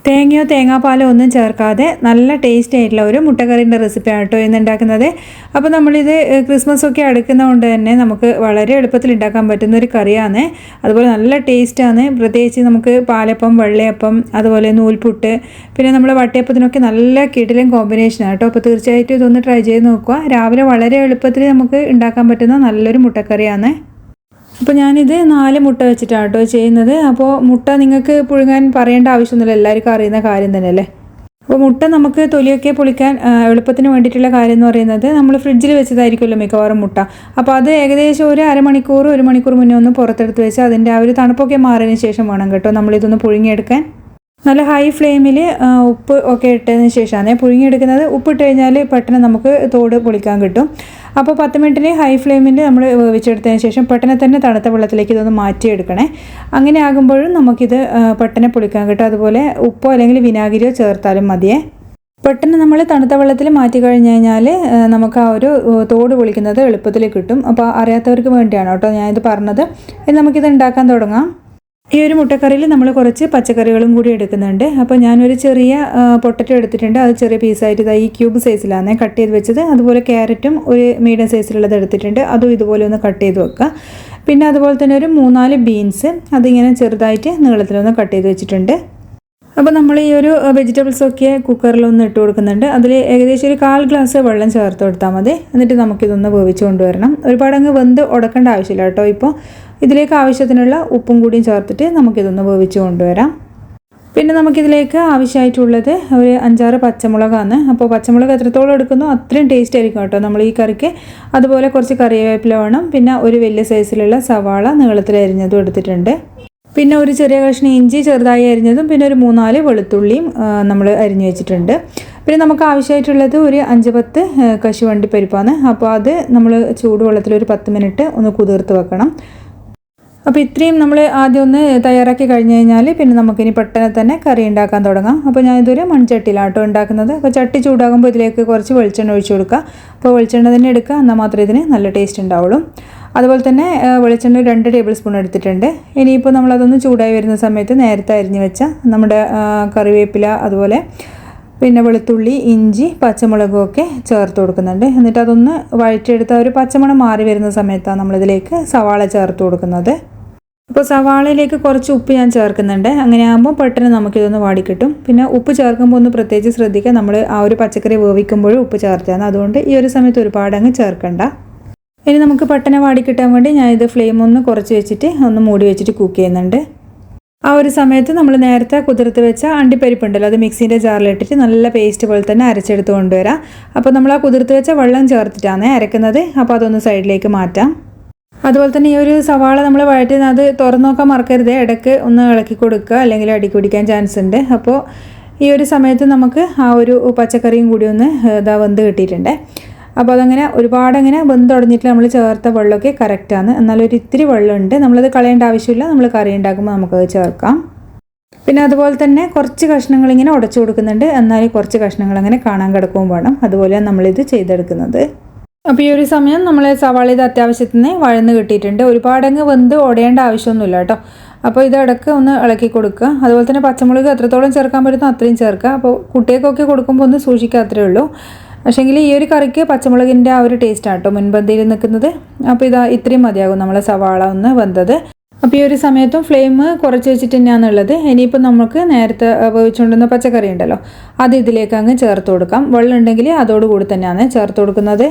തേങ്ങയോ തേങ്ങാപ്പാലോ ഒന്നും ചേർക്കാതെ നല്ല ടേസ്റ്റി ആയിട്ടുള്ള ഒരു മുട്ടക്കറിൻ്റെ റെസിപ്പിയാണ് കേട്ടോ ഇന്ന് ഉണ്ടാക്കുന്നത്. അപ്പോൾ നമ്മളിത് ക്രിസ്മസൊക്കെ അടുക്കുന്നതുകൊണ്ട് തന്നെ നമുക്ക് വളരെ എളുപ്പത്തിൽ ഉണ്ടാക്കാൻ പറ്റുന്ന ഒരു കറിയാണ്. അതുപോലെ നല്ല ടേസ്റ്റാണ്. പ്രത്യേകിച്ച് നമുക്ക് പാലപ്പം, വെള്ളയപ്പം, അതുപോലെ നൂൽപുട്ട്, പിന്നെ നമ്മൾ വട്ടയപ്പത്തിനൊക്കെ നല്ല കിടിലൻ കോമ്പിനേഷനാണ് കേട്ടോ. അപ്പോൾ തീർച്ചയായിട്ടും ഇതൊന്ന് ട്രൈ ചെയ്ത് നോക്കുക. രാവിലെ വളരെ എളുപ്പത്തിൽ നമുക്ക് ഉണ്ടാക്കാൻ പറ്റുന്ന നല്ലൊരു മുട്ടക്കറിയാണ്. അപ്പോൾ ഞാനിത് 4 മുട്ട വെച്ചിട്ടാണ് കേട്ടോ ചെയ്യുന്നത്. അപ്പോൾ മുട്ട നിങ്ങൾക്ക് പുഴുങ്ങാൻ പറയേണ്ട ആവശ്യമൊന്നുമില്ല, എല്ലാവർക്കും അറിയുന്ന കാര്യം തന്നെയല്ലേ. അപ്പോൾ മുട്ട നമുക്ക് തൊലിയൊക്കെ പൊളിക്കാൻ എളുപ്പത്തിന് വേണ്ടിയിട്ടുള്ള കാര്യം എന്ന് പറയുന്നത് നമ്മൾ ഫ്രിഡ്ജിൽ വെച്ചതായിരിക്കുമല്ലോ മിക്കവാറും മുട്ട. അപ്പോൾ അത് ഏകദേശം ഒരു അരമണിക്കൂർ 1 മണിക്കൂർ മുന്നേ ഒന്ന് പുറത്തെടുത്ത് വെച്ച് അതിൻ്റെ ആ ഒരു തണുപ്പൊക്കെ മാറിയതിന് ശേഷം വേണം കേട്ടോ നമ്മളിതൊന്ന് പുഴുങ്ങിയെടുക്കാൻ. നല്ല ഹൈ ഫ്ലെയിമിൽ ഉപ്പ് ഒക്കെ ഇട്ടതിന് ശേഷമാണ് പുഴുങ്ങിയെടുക്കുന്നത്. ഉപ്പിട്ട് കഴിഞ്ഞാൽ പെട്ടെന്ന് നമുക്ക് തോട് പൊളിക്കാൻ കിട്ടും. അപ്പോൾ 10 മിനിറ്റിന് ഹൈ ഫ്ലെയിമിൽ നമ്മൾ വേവിച്ചെടുത്തതിന് ശേഷം പെട്ടെന്ന് തന്നെ തണുത്ത വെള്ളത്തിലേക്ക് ഇതൊന്ന് മാറ്റിയെടുക്കണേ. അങ്ങനെ ആകുമ്പോഴും നമുക്കിത് പെട്ടെന്ന് പൊളിക്കാൻ കിട്ടും. അതുപോലെ ഉപ്പോ അല്ലെങ്കിൽ വിനാഗിരിയോ ചേർത്താലും മതിയേ. പെട്ടെന്ന് നമ്മൾ തണുത്ത വെള്ളത്തിൽ മാറ്റി കഴിഞ്ഞ് കഴിഞ്ഞാൽ നമുക്ക് ആ ഒരു തോട് പൊളിക്കുന്നത് എളുപ്പത്തിൽ കിട്ടും. അപ്പോൾ അറിയാത്തവർക്ക് വേണ്ടിയാണ് കേട്ടോ ഞാനിത് പറഞ്ഞത്. ഇനി നമുക്കിത് ഉണ്ടാക്കാൻ തുടങ്ങാം. ഈ ഒരു മുട്ടക്കറിയിൽ നമ്മൾ കുറച്ച് പച്ചക്കറികളും കൂടി എടുക്കുന്നുണ്ട്. അപ്പോൾ ഞാനൊരു ചെറിയ പൊട്ടറ്റോ എടുത്തിട്ടുണ്ട്. അത് ചെറിയ പീസായിട്ട് ഈ ക്യൂബ് സൈസിലാണ് കട്ട് ചെയ്ത് വെച്ചത്. അതുപോലെ ക്യാരറ്റും ഒരു മീഡിയം സൈസിലുള്ളത് എടുത്തിട്ടുണ്ട്. അതും ഇതുപോലെ ഒന്ന് കട്ട് ചെയ്ത് വെക്കുക. പിന്നെ അതുപോലെ തന്നെ ഒരു 3-4 ബീൻസ് അതിങ്ങനെ ചെറുതായിട്ട് നീളത്തിലൊന്ന് കട്ട് ചെയ്ത് വെച്ചിട്ടുണ്ട്. അപ്പോൾ നമ്മൾ ഈ ഒരു വെജിറ്റബിൾസൊക്കെ കുക്കറിലൊന്ന് ഇട്ട് കൊടുക്കുന്നുണ്ട്. അതിൽ ഏകദേശം ഒരു 1/4 ഗ്ലാസ് വെള്ളം ചേർത്ത് കൊടുത്താൽ മതി. എന്നിട്ട് നമുക്കിതൊന്ന് വേവിച്ച് കൊണ്ടുവരണം. ഒരുപാടങ്ങ് വെന്ത് ഉടക്കേണ്ട ആവശ്യമില്ല കേട്ടോ. ഇപ്പോൾ ഇതിലേക്ക് ആവശ്യത്തിനുള്ള ഉപ്പും കൂടിയും ചേർത്തിട്ട് നമുക്കിതൊന്ന് വേവിച്ച് കൊണ്ടുവരാം. പിന്നെ നമുക്കിതിലേക്ക് ആവശ്യമായിട്ടുള്ളത് ഒരു 5-6 പച്ചമുളകാണ്. അപ്പോൾ പച്ചമുളക് എത്രത്തോളം എടുക്കുന്നോ അത്രയും ടേസ്റ്റ് ആയിരിക്കും കേട്ടോ നമ്മൾ ഈ കറിക്ക്. അതുപോലെ കുറച്ച് കറിവേപ്പില വേണം. പിന്നെ ഒരു വലിയ സൈസിലുള്ള സവാള നീളത്തിൽ അരിഞ്ഞതും എടുത്തിട്ടുണ്ട്. പിന്നെ ഒരു ചെറിയ കഷ്ണം ഇഞ്ചി ചെറുതായി അരിഞ്ഞതും, പിന്നെ ഒരു 3-4 വെളുത്തുള്ളിയും നമ്മൾ അരിഞ്ഞു വെച്ചിട്ടുണ്ട്. പിന്നെ നമുക്ക് ആവശ്യമായിട്ടുള്ളത് ഒരു 5-10 കശുവണ്ടി പരിപ്പാണ്. അപ്പോൾ അത് നമ്മൾ ചൂടുവെള്ളത്തിൽ ഒരു 10 മിനിറ്റ് ഒന്ന് കുതിർത്ത് വെക്കണം. അപ്പോൾ ഇത്രയും നമ്മൾ ആദ്യം ഒന്ന് തയ്യാറാക്കി കഴിഞ്ഞ് കഴിഞ്ഞാൽ പിന്നെ നമുക്കിനി പെട്ടെന്ന് തന്നെ കറി ഉണ്ടാക്കാൻ തുടങ്ങാം. അപ്പോൾ ഞാനിതൊരു മൺചട്ടിയിലാണ് കേട്ടോ ഉണ്ടാക്കുന്നത്. അപ്പോൾ ചട്ടി ചൂടാകുമ്പോൾ ഇതിലേക്ക് കുറച്ച് വെളിച്ചെണ്ണ ഒഴിച്ചു കൊടുക്കുക. അപ്പോൾ വെളിച്ചെണ്ണ തന്നെ എടുക്കുക, എന്നാൽ മാത്രമേ ഇതിന് നല്ല ടേസ്റ്റ് ഉണ്ടാവുള്ളൂ. അതുപോലെ തന്നെ വെളിച്ചെണ്ണ 2 ടേബിൾ സ്പൂൺ എടുത്തിട്ടുണ്ട്. ഇനിയിപ്പോൾ നമ്മളതൊന്ന് ചൂടായി വരുന്ന സമയത്ത് നേരത്തെ അരിഞ്ഞ് വെച്ച നമ്മുടെ കറിവേപ്പില, അതുപോലെ പിന്നെ വെളുത്തുള്ളി, ഇഞ്ചി, പച്ചമുളകും ഒക്കെ ചേർത്ത് കൊടുക്കുന്നുണ്ട്. എന്നിട്ട് അതൊന്ന് വഴറ്റിയെടുത്ത ഒരു പച്ചമണം മാറി വരുന്ന സമയത്താണ് നമ്മളിതിലേക്ക് സവാള ചേർത്ത് കൊടുക്കുന്നത്. അപ്പോൾ സവാളയിലേക്ക് കുറച്ച് ഉപ്പ് ഞാൻ ചേർക്കുന്നുണ്ട്. അങ്ങനെ ആകുമ്പോൾ പെട്ടെന്ന് നമുക്കിതൊന്ന് വാടിക്കിട്ടും. പിന്നെ ഉപ്പ് ചേർക്കുമ്പോൾ ഒന്ന് പ്രത്യേകിച്ച് ശ്രദ്ധിക്കുക, നമ്മൾ ആ ഒരു പച്ചക്കറി വേവിക്കുമ്പോഴും ഉപ്പ് ചേർത്താണ്. അതുകൊണ്ട് ഈ ഒരു സമയത്ത് ഒരുപാട് അങ്ങ് ചേർക്കണ്ട. ഇനി നമുക്ക് പെട്ടെന്ന് വാടിക്കിട്ടാൻ വേണ്ടി ഞാനിത് ഫ്ലെയിം ഒന്ന് കുറച്ച് വെച്ചിട്ട് ഒന്ന് മൂടി വെച്ചിട്ട് കുക്ക് ചെയ്യുന്നുണ്ട്. ആ ഒരു സമയത്ത് നമ്മൾ നേരത്തെ കുതിർത്ത് വെച്ച അണ്ടിപ്പരിപ്പുണ്ടല്ലോ, അത് മിക്സിൻ്റെ ജാറിലിട്ടിട്ട് നല്ല പേസ്റ്റ് പോലെ തന്നെ അരച്ചെടുത്ത് കൊണ്ടുവരാം. അപ്പോൾ നമ്മൾ ആ കുതിർത്ത് വെച്ച വെള്ളം ചേർത്തിട്ടാണ് അരക്കുന്നത്. അപ്പോൾ അതൊന്ന് സൈഡിലേക്ക് മാറ്റാം. അതുപോലെ തന്നെ ഈ ഒരു സവാള നമ്മൾ വഴറ്റുന്നത് അത് തുറന്നു നോക്കാൻ മറക്കരുത്. ഇടയ്ക്ക് ഒന്ന് ഇളക്കി കൊടുക്കുക, അല്ലെങ്കിൽ അടിക്ക് പിടിക്കാൻ ചാൻസ് ഉണ്ട്. അപ്പോൾ ഈ ഒരു സമയത്ത് നമുക്ക് ആ ഒരു പച്ചക്കറിയും കൂടി ഒന്ന് വെന്ത് കിട്ടിയിട്ടുണ്ട്. അപ്പോൾ അതങ്ങനെ ഒരുപാടങ്ങനെ വെന്തുടഞ്ഞിട്ട് നമ്മൾ ചേർത്ത വെള്ളമൊക്കെ കറക്റ്റാണ്. എന്നാലും ഒരു ഇത്തിരി വെള്ളമുണ്ട്, നമ്മളത് കളയേണ്ട ആവശ്യമില്ല. നമ്മൾ കറി ഉണ്ടാക്കുമ്പോൾ നമുക്കത് ചേർക്കാം. പിന്നെ അതുപോലെ തന്നെ കുറച്ച് കഷ്ണങ്ങൾ ഇങ്ങനെ ഉടച്ചു കൊടുക്കുന്നുണ്ട്. എന്നാലും കുറച്ച് കഷ്ണങ്ങൾ അങ്ങനെ കാണാൻ കിടക്കുകയും വേണം. അതുപോലെയാണ് നമ്മളിത് ചെയ്തെടുക്കുന്നത്. അപ്പോൾ ഈ ഒരു സമയം നമ്മൾ സവാള ഇത് അത്യാവശ്യത്തിന് വഴന്ന് കിട്ടിയിട്ടുണ്ട്. ഒരുപാടങ്ങ് വെന്ത് ഉടയേണ്ട ആവശ്യമൊന്നുമില്ല കേട്ടോ. അപ്പോൾ ഇത് ഇടയ്ക്ക് ഒന്ന് ഇളക്കി കൊടുക്കുക. അതുപോലെ തന്നെ പച്ചമുളക് എത്രത്തോളം ചേർക്കാൻ പറ്റുന്നോ അത്രയും ചേർക്കുക. അപ്പോൾ കുട്ടികൾക്കൊക്കെ കൊടുക്കുമ്പോൾ ഒന്ന് സൂക്ഷിക്കുക, അത്രയേ ഉള്ളൂ. പക്ഷേങ്കിൽ ഈ ഒരു കറിക്ക് പച്ചമുളകിൻ്റെ ആ ഒരു ടേസ്റ്റാണ് കേട്ടോ മുൻപന്തിയിൽ നിൽക്കുന്നത്. അപ്പോൾ ഇത്രയും മതിയാകും നമ്മളെ സവാള ഒന്ന് വെന്തത്. അപ്പോൾ ഈ ഒരു സമയത്തും ഫ്ലെയിം കുറച്ച് വെച്ചിട്ട് തന്നെയാണുള്ളത്. ഇനിയിപ്പോൾ നമുക്ക് നേരത്തെ വേവിച്ചുകൊണ്ടുവന്ന പച്ചക്കറി ഉണ്ടല്ലോ, അത് ഇതിലേക്ക് അങ്ങ് ചേർത്ത് കൊടുക്കാം. വെള്ളം ഉണ്ടെങ്കിൽ അതോടുകൂടി തന്നെയാണ് ചേർത്ത് കൊടുക്കുന്നത്.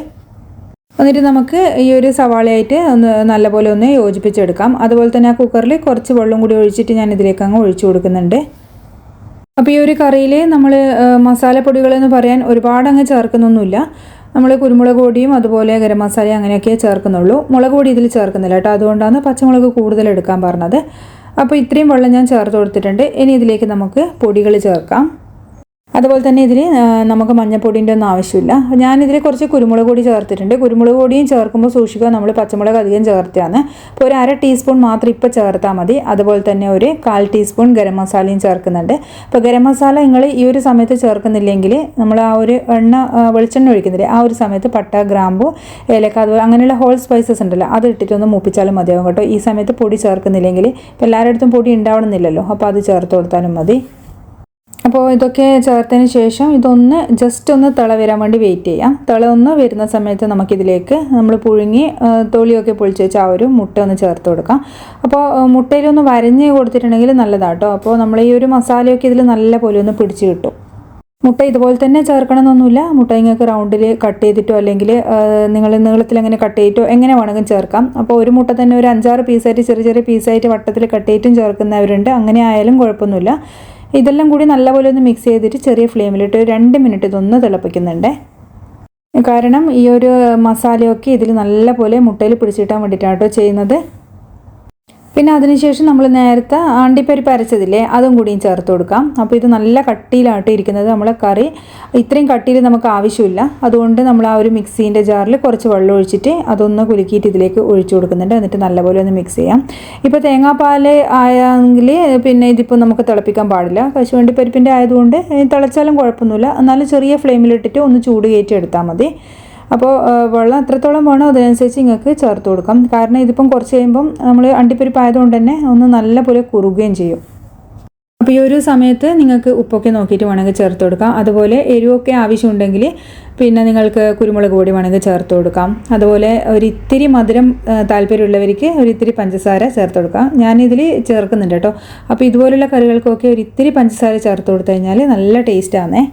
എന്നിട്ട് നമുക്ക് ഈ ഒരു സവാളയായിട്ട് ഒന്ന് നല്ലപോലെ ഒന്ന് യോജിപ്പിച്ചെടുക്കാം. അതുപോലെ തന്നെ ആ കുക്കറിൽ കുറച്ച് വെള്ളം കൂടി ഒഴിച്ചിട്ട് ഞാൻ ഇതിലേക്ക് അങ്ങ് ഒഴിച്ചു കൊടുക്കുന്നുണ്ട്. അപ്പോൾ ഈ ഒരു കറിയിൽ നമ്മൾ മസാലപ്പൊടികളെന്ന് പറയാൻ ഒരുപാട് അങ്ങ് ചേർക്കുന്നൊന്നുമില്ല. നമ്മൾ കുരുമുളക് പൊടിയും അതുപോലെ ഗരം മസാലയും അങ്ങനെയൊക്കെ ചേർക്കുന്നുള്ളൂ. മുളക് പൊടി ഇതിൽ ചേർക്കുന്നില്ല കേട്ടോ. അതുകൊണ്ടാണ് പച്ചമുളക് കൂടുതൽ എടുക്കാൻ പറഞ്ഞത്. അപ്പോൾ ഇത്രയും വെള്ളം ഞാൻ ചേർത്ത് കൊടുത്തിട്ടുണ്ട്. ഇനി ഇതിലേക്ക് നമുക്ക് പൊടികൾ ചേർക്കാം. അതുപോലെ തന്നെ ഇതിൽ നമുക്ക് മഞ്ഞൾപ്പൊടിൻ്റെ ഒന്നും ആവശ്യമില്ല. ഞാനിതിൽ കുറച്ച് കുരുമുളക് പൊടി ചേർത്തിട്ടുണ്ട്. കുരുമുളക് പൊടിയും ചേർക്കുമ്പോൾ സൂക്ഷിക്കുക, നമ്മൾ പച്ചമുളക് അധികം ചേർത്താണ്. അപ്പോൾ ഒരു 1/2 ടീസ്പൂൺ മാത്രം ഇപ്പോൾ ചേർത്താൽ മതി. അതുപോലെ തന്നെ ഒരു 1/4 ടീസ്പൂൺ ഗരം മസാലയും ചേർക്കുന്നുണ്ട്. അപ്പോൾ ഗരം മസാല നിങ്ങൾ ഈ ഒരു സമയത്ത് ചേർക്കുന്നില്ലെങ്കിൽ നമ്മൾ ആ ഒരു വെളിച്ചെണ്ണ ഒഴിക്കുന്നില്ലേ, ആ ഒരു സമയത്ത് പട്ട, ഗ്രാമ്പു, ഏലക്ക, അതുപോലെ അങ്ങനെയുള്ള ഹോൾ സ്പൈസസ് ഉണ്ടല്ലോ, അത് ഇട്ടിട്ടൊന്ന് മൂപ്പിച്ചാലും മതിയാകും കേട്ടോ. ഈ സമയത്ത് പൊടി ചേർക്കുന്നില്ലെങ്കിൽ ഇപ്പോൾ എല്ലാവരുടെ അടുത്തും പൊടി ഉണ്ടാവണമെന്നില്ലല്ലോ, അപ്പോൾ അത് ചേർത്ത് കൊടുത്താലും മതി. അപ്പോൾ ഇതൊക്കെ ചേർത്തതിന് ശേഷം ഇതൊന്ന് ജസ്റ്റ് ഒന്ന് തിള വരാൻ വേണ്ടി വെയിറ്റ് ചെയ്യാം. തിള ഒന്ന് വരുന്ന സമയത്ത് നമുക്കിതിലേക്ക് നമ്മൾ പുഴുങ്ങി തൊലിയൊക്കെ പൊളിച്ച് വെച്ച് ആ ഒരു മുട്ട ഒന്ന് ചേർത്ത് കൊടുക്കാം. അപ്പോൾ മുട്ടയിലൊന്ന് വരഞ്ഞ് കൊടുത്തിട്ടുണ്ടെങ്കിൽ നല്ലതാട്ടോ. അപ്പോൾ നമ്മൾ ഈ ഒരു മസാലയൊക്കെ ഇതിൽ നല്ല പോലെ ഒന്ന് പിടിച്ച് കിട്ടും. മുട്ട ഇതുപോലെ തന്നെ ചേർക്കണമെന്നൊന്നുമില്ല. മുട്ട നിങ്ങൾക്ക് റൗണ്ടിൽ കട്ട് ചെയ്തിട്ടോ അല്ലെങ്കിൽ നിങ്ങൾ നീളത്തിൽ അങ്ങനെ കട്ട് ചെയ്തിട്ടോ എങ്ങനെ വേണമെങ്കിലും ചേർക്കാം. അപ്പോൾ ഒരു മുട്ട തന്നെ ഒരു 5-6 പീസായിട്ട് ചെറിയ ചെറിയ പീസായിട്ട് വട്ടത്തിൽ കട്ട് ചെയ്തിട്ടും ചേർക്കുന്നവരുണ്ട്. അങ്ങനെ ആയാലും കുഴപ്പമൊന്നുമില്ല. ഇതെല്ലാം കൂടി നല്ലപോലെ ഒന്ന് മിക്സ് ചെയ്തിട്ട് ചെറിയ ഫ്ലെയിമിലിട്ട് 2 മിനിറ്റ് ഇതൊന്ന് തിളപ്പിക്കുന്നുണ്ട്. കാരണം ഈ ഒരു മസാലയൊക്കെ ഇതിൽ നല്ലപോലെ മുട്ടയിൽ പിടിച്ചിട്ടാൻ വേണ്ടിയിട്ടാണ് കേട്ടോ ചെയ്യുന്നത്. പിന്നെ അതിനുശേഷം നമ്മൾ നേരത്തെ അണ്ടിപ്പരിപ്പ് അരച്ചതില്ലേ അതും കൂടിയും ചേർത്ത് കൊടുക്കാം. അപ്പോൾ ഇത് നല്ല കട്ടിയിലാട്ടോ ഇരിക്കുന്നത്. നമ്മളെ കറി ഇത്രയും കട്ടിയിൽ നമുക്ക് ആവശ്യമില്ല. അതുകൊണ്ട് നമ്മൾ ആ ഒരു മിക്സീൻ്റെ ജാറിൽ കുറച്ച് വെള്ളം ഒഴിച്ചിട്ട് അതൊന്ന് കുലുക്കിയിട്ട് ഇതിലേക്ക് ഒഴിച്ചു കൊടുക്കുന്നുണ്ട്. എന്നിട്ട് നല്ലപോലെ ഒന്ന് മിക്സ് ചെയ്യാം. ഇപ്പോൾ തേങ്ങാപ്പാൽ ആയെങ്കിൽ പിന്നെ ഇതിപ്പോൾ നമുക്ക് തിളപ്പിക്കാൻ പാടില്ല. കശുവണ്ടിപ്പരിപ്പിൻ്റെ ആയതുകൊണ്ട് തിളച്ചാലും കുഴപ്പമൊന്നുമില്ല. എന്നാലും ചെറിയ ഫ്ലെയിമിലിട്ടിട്ട് ഒന്ന് ചൂട് കയറ്റി എടുത്താൽ മതി. അപ്പോൾ വെള്ളം എത്രത്തോളം വേണോ അതിനനുസരിച്ച് നിങ്ങൾക്ക് ചേർത്ത് കൊടുക്കാം. കാരണം ഇതിപ്പം കുറച്ച് കഴിയുമ്പം നമ്മൾ അണ്ടിപ്പരിപ്പ് ആയതുകൊണ്ട് തന്നെ ഒന്ന് നല്ലപോലെ കുറുകുകയും ചെയ്യും. അപ്പോൾ ഈ ഒരു സമയത്ത് നിങ്ങൾക്ക് ഉപ്പൊക്കെ നോക്കിയിട്ട് വേണമെങ്കിൽ ചേർത്ത് കൊടുക്കാം. അതുപോലെ എരിവൊക്കെ ആവശ്യമുണ്ടെങ്കിൽ പിന്നെ നിങ്ങൾക്ക് കുരുമുളക് പൊടി വേണമെങ്കിൽ ചേർത്ത് കൊടുക്കാം. അതുപോലെ ഒരിത്തിരി മധുരം താല്പര്യമുള്ളവർക്ക് ഒരിത്തിരി പഞ്ചസാര ചേർത്ത് കൊടുക്കാം. ഞാനിതിൽ ചേർക്കുന്നുണ്ട് കേട്ടോ. അപ്പോൾ ഇതുപോലുള്ള കറികൾക്കൊക്കെ ഒരിത്തിരി പഞ്ചസാര ചേർത്ത് കൊടുത്തു കഴിഞ്ഞാൽ നല്ല ടേസ്റ്റാണേ.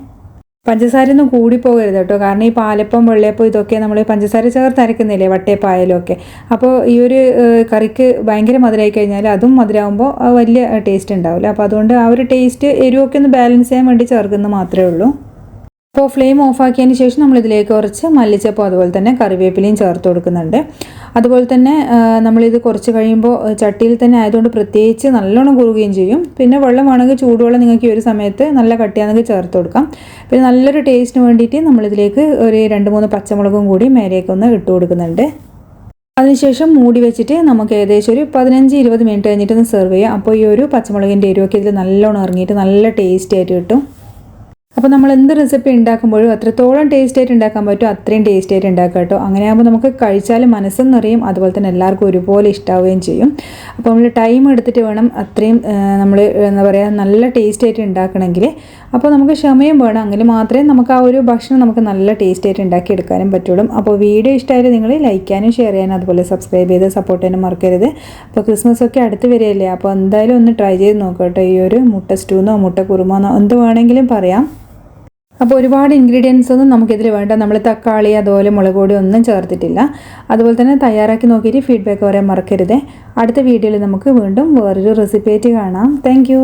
പഞ്ചസാരയൊന്നും കൂടിപ്പോകരുത് കേട്ടോ. കാരണം ഈ പാലപ്പം വെള്ളയപ്പം ഇതൊക്കെ നമ്മൾ പഞ്ചസാര ചേർത്ത് അരക്കുന്നില്ലേ വട്ടയപ്പായാലും ഒക്കെ. അപ്പോൾ ഈ ഒരു കറിക്ക് ഭയങ്കര മധുരമായി കഴിഞ്ഞാൽ അതും മധുരമാകുമ്പോൾ വലിയ ടേസ്റ്റ് ഉണ്ടാവില്ല. അപ്പോൾ അതുകൊണ്ട് ആ ഒരു ടേസ്റ്റ് എരിവൊക്കെ ഒന്ന് ബാലൻസ് ചെയ്യാൻ വേണ്ടി ചേർക്കുന്നത് മാത്രമേ ഉള്ളൂ. അപ്പോൾ ഫ്ലെയിം ഓഫാക്കിയതിന് ശേഷം നമ്മളിതിലേക്ക് കുറച്ച് മല്ലിച്ചപ്പോ അതുപോലെ തന്നെ കറിവേപ്പിലയും ചേർത്ത് കൊടുക്കുന്നുണ്ട്. അതുപോലെ തന്നെ നമ്മളിത് കുറച്ച് കഴിയുമ്പോൾ ചട്ടിയിൽ തന്നെ ആയതുകൊണ്ട് പ്രത്യേകിച്ച് നല്ലോണം കുറുകുകയും ചെയ്യും. പിന്നെ വെള്ളം വേണമെങ്കിൽ ചൂടുവെള്ളം നിങ്ങൾക്ക് ഈ ഒരു സമയത്ത് നല്ല കട്ടിയാണെങ്കിൽ ചേർത്ത് കൊടുക്കാം. പിന്നെ നല്ലൊരു ടേസ്റ്റിന് വേണ്ടിയിട്ട് നമ്മളിതിലേക്ക് ഒരു 2-3 പച്ചമുളകും കൂടി മേലേക്ക് ഒന്ന് ഇട്ട് കൊടുക്കുന്നുണ്ട്. അതിനുശേഷം മൂടി വെച്ചിട്ട് നമുക്ക് ഏകദേശം ഒരു 15-20 മിനിറ്റ് കഴിഞ്ഞിട്ടൊന്ന് സെർവ് ചെയ്യാം. അപ്പോൾ ഈ ഒരു പച്ചമുളകിൻ്റെ എരിവൊക്കെ ഇതിൽ നല്ലോണം ഇറങ്ങിയിട്ട് നല്ല ടേസ്റ്റി ആയിട്ട് കിട്ടും. അപ്പോൾ നമ്മൾ എന്ത് റെസിപ്പി ഉണ്ടാക്കുമ്പോഴും എത്രത്തോളം ടേസ്റ്റ് ആയിട്ട് ഉണ്ടാക്കാൻ പറ്റുമോ അത്രയും ടേസ്റ്റ് ആയിട്ട് ഉണ്ടാക്കുക കേട്ടോ. അങ്ങനെ ആകുമ്പോൾ നമുക്ക് കഴിച്ചാൽ മനസ്സും നിറയും. അതുപോലെ തന്നെ എല്ലാവർക്കും ഒരുപോലെ ഇഷ്ടാവുകയും ചെയ്യും. അപ്പോൾ നമ്മൾ ടൈം എടുത്തിട്ട് വേണം അത്രയും നമ്മൾ എന്താ പറയുക നല്ല ടേസ്റ്റ് ആയിട്ട് ഉണ്ടാക്കണമെങ്കിൽ. അപ്പോൾ നമുക്ക് ക്ഷമയും വേണം. അങ്ങനെ മാത്രമേ നമുക്ക് ആ ഒരു ഭക്ഷണം നമുക്ക് നല്ല ടേസ്റ്റ് ആയിട്ട് ഉണ്ടാക്കിയെടുക്കാനും പറ്റുള്ളൂ. അപ്പോൾ വീഡിയോ ഇഷ്ടമായാലും നിങ്ങൾ ലൈക്ക് ചെയ്യാനും ഷെയർ ചെയ്യാനും അതുപോലെ സബ്സ്ക്രൈബ് ചെയ്ത് സപ്പോർട്ട് ചെയ്യാനും മറക്കരുത്. അപ്പോൾ ക്രിസ്മസ് ഒക്കെ അടുത്ത് വരികയല്ലേ. അപ്പോൾ എന്തായാലും ഒന്ന് ട്രൈ ചെയ്ത് നോക്കാം കേട്ടോ. ഈ ഒരു മുട്ട സ്റ്റൂന്നോ മുട്ട കുറുമാന്നോ എന്ത് വേണമെങ്കിലും പറയാം. അപ്പോൾ ഒരുപാട് ഇൻഗ്രീഡിയൻസ് ഒന്നും നമുക്കിതിൽ വേണ്ട. നമ്മൾ തക്കാളി അതുപോലെ മുളക് പൊടി ഒന്നും ചേർത്തിട്ടില്ല. അതുപോലെ തന്നെ തയ്യാറാക്കി നോക്കിയിട്ട് ഫീഡ്ബാക്ക് പറയാൻ മറക്കരുത്. അടുത്ത വീഡിയോയിൽ നമുക്ക് വീണ്ടും വേറൊരു റെസിപ്പി ആയിട്ട് കാണാം. താങ്ക്